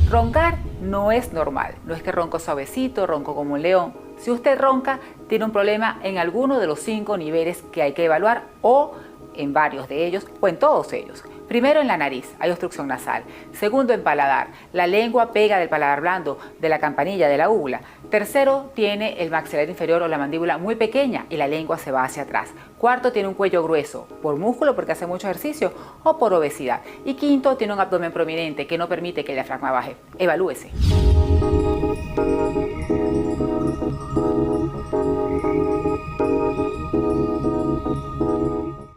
Roncar no es normal, no es que ronco suavecito, ronco como un león. Si usted ronca, tiene un problema en alguno de los 5 niveles que hay que evaluar, o en varios de ellos, o en todos ellos. Primero, en la nariz, hay obstrucción nasal. Segundo, en paladar, la lengua pega del paladar blando, de la campanilla, de la úvula. Tercero, tiene el maxilar inferior o la mandíbula muy pequeña y la lengua se va hacia atrás. Cuarto, tiene un cuello grueso, por músculo porque hace mucho ejercicio o por obesidad. Y quinto, tiene un abdomen prominente que no permite que el diafragma baje. Evalúese.